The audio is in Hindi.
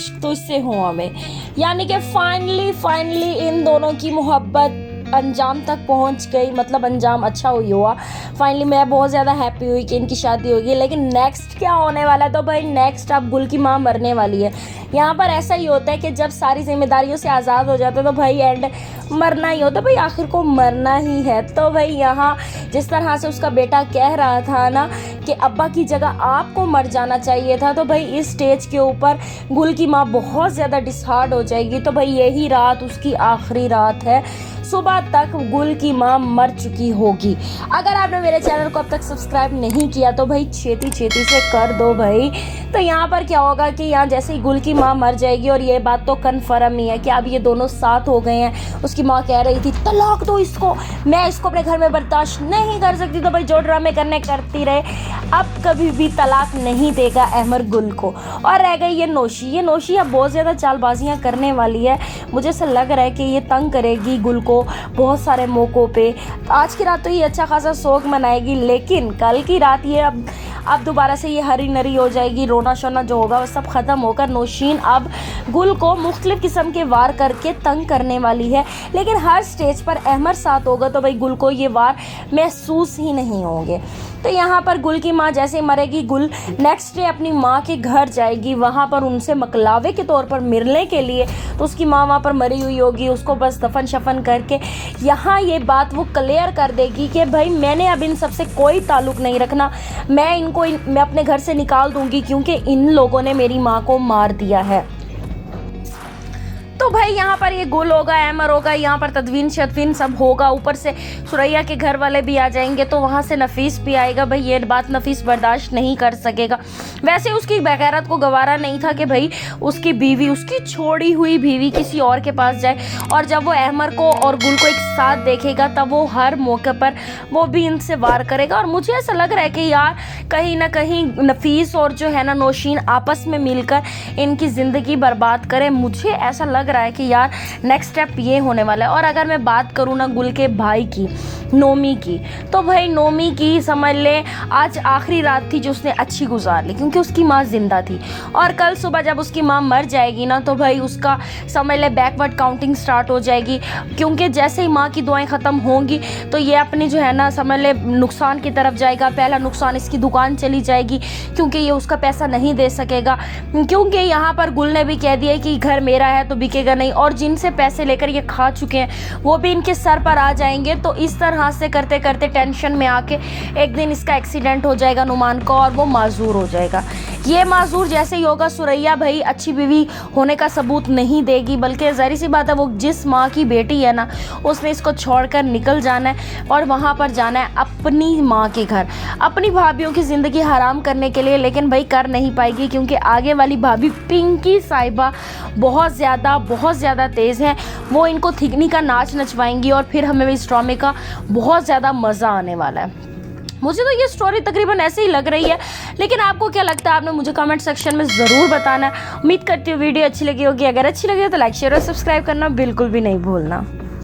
इश्क तुझसे हो हमें। यानी कि फाइनली इन दोनों की मोहब्बत अंजाम तक पहुंच गई, मतलब अंजाम अच्छा हुई हुआ। फाइनली मैं बहुत ज़्यादा हैप्पी हुई कि इनकी शादी होगी। लेकिन नेक्स्ट क्या होने वाला है, तो भाई नेक्स्ट अब गुल की माँ मरने वाली है। यहाँ पर ऐसा ही होता है कि जब सारी जिम्मेदारियों से आज़ाद हो जाता है तो भाई एंड मरना ही होता है, भाई आखिर को मरना ही है। तो भाई यहाँ जिस तरह से उसका बेटा कह रहा था ना कि अब्बा की जगह आपको मर जाना चाहिए था, तो भाई इस स्टेज के ऊपर गुल की माँ बहुत ज़्यादा डिसहार्ट हो जाएगी। तो भाई यही रात उसकी आखिरी रात है, सुबह तक गुल की माँ मर चुकी होगी। अगर आपने मेरे चैनल को अब तक सब्सक्राइब नहीं किया तो भाई छेती से कर दो भाई। तो यहाँ पर क्या होगा कि यहाँ जैसे ही गुल की माँ मर जाएगी, और ये बात तो कन्फर्म ही है कि अब ये दोनों साथ हो गए हैं। उसकी माँ कह रही थी तलाक दो इसको, मैं इसको अपने घर में बर्दाश्त नहीं कर सकती। तो भाई जो ड्रामे करती रहे, अब कभी भी तलाक नहीं देगा अहमर गुल को। और रह गई ये नौशी अब बहुत ज़्यादा चालबाजियाँ करने वाली है। मुझे ऐसा लग रहा है कि ये तंग करेगी गुल को बहुत सारे मौक़ों पे। आज की रात तो ये अच्छा खासा शोक मनाएगी, लेकिन कल की रात ये अब दोबारा से ये हरी नरी हो जाएगी। रोना शोना जो होगा वो सब ख़त्म होकर नौशीन अब गुल को मुख्तलिफ़ किस्म के वार करके तंग करने वाली है। लेकिन हर स्टेज पर अहमर साथ होगा तो भाई गुल को ये वार महसूस ही नहीं होंगे। तो यहाँ पर गुल की माँ जैसे मरेगी, गुल नेक्स्ट डे अपनी माँ के घर जाएगी, वहाँ पर उनसे मकलावे के तौर पर मिलने के लिए। तो उसकी माँ वहाँ पर मरी हुई होगी, उसको बस दफन शफन करके यहाँ ये बात वो क्लियर कर देगी कि भाई मैंने अब इन सबसे कोई ताल्लुक़ नहीं रखना, मैं अपने घर से निकाल दूँगी क्योंकि इन लोगों ने मेरी माँ को मार दिया है। तो भाई यहाँ पर ये गुल होगा, अहमर होगा, यहाँ पर तदवीन शतवीन सब होगा, ऊपर से सुरैया के घर वाले भी आ जाएंगे, तो वहाँ से नफीस भी आएगा। भाई ये बात नफीस बर्दाश्त नहीं कर सकेगा। वैसे उसकी बगैरत को गवारा नहीं था कि भाई उसकी बीवी, उसकी छोड़ी हुई बीवी किसी और के पास जाए। और जब वो अहमर को और गुल को एक साथ देखेगा तब वो हर मौके पर वो भी इनसे वार करेगा। और मुझे ऐसा लग रहा है कि यार कहीं ना कहीं नफीस और जो है ना नौशीन आपस में मिलकर इनकी ज़िंदगी बर्बाद करें। मुझे ऐसा लग रहा है कि यार नेक्स्ट स्टेप ये होने वाला है। और अगर मैं बात करूँ ना गुल के भाई की, नोमी की, तो भाई नोमी की समझ ले आज आखिरी रात थी जो उसने अच्छी गुजार ली, क्योंकि उसकी माँ जिंदा थी। और कल सुबह जब उसकी माँ मर जाएगी ना तो भाई उसका समझ ले बैकवर्ड काउंटिंग स्टार्ट हो जाएगी, क्योंकि जैसे ही माँ की दुआएं ख़त्म होंगी तो ये अपनी जो है ना समझ ले नुकसान की तरफ जाएगा। पहला नुकसान इसकी दुकान चली जाएगी, क्योंकि ये उसका पैसा नहीं दे सकेगा, क्योंकि यहाँ पर गुल ने भी कह दिया कि घर मेरा है तो बिकेगा नहीं। और जिनसे पैसे लेकर ये खा चुके हैं वो भी इनके सर पर आ जाएंगे। तो इस तरह से करते करते टेंशन में आके एक दिन इसका एक्सीडेंट हो जाएगा नुमान का, और वो माजूर हो जाएगा। ये माजूर जैसे ही होगा, सुरैया भाई अच्छी बीवी होने का सबूत नहीं देगी, बल्कि ज़ाहिर सी बात है वो जिस माँ की बेटी है ना उसने इसको छोड़कर निकल जाना है और वहाँ पर जाना है अपनी माँ के घर, अपनी भाभीयों की ज़िंदगी हराम करने के लिए। लेकिन भाई कर नहीं पाएगी, क्योंकि आगे वाली भाभी पिंकी साहिबा बहुत ज़्यादा तेज़ हैं। वो इनको थिगनी का नाच नचवाएंगी और फिर हमें इस ड्रामे का बहुत ज़्यादा मज़ा आने वाला है। मुझे तो ये स्टोरी तकरीबन ऐसे ही लग रही है, लेकिन आपको क्या लगता है आपने मुझे कमेंट सेक्शन में ज़रूर बताना। उम्मीद करती हूँ वीडियो अच्छी लगी होगी। अगर अच्छी लगी हो तो लाइक शेयर और सब्सक्राइब करना बिल्कुल भी नहीं भूलना।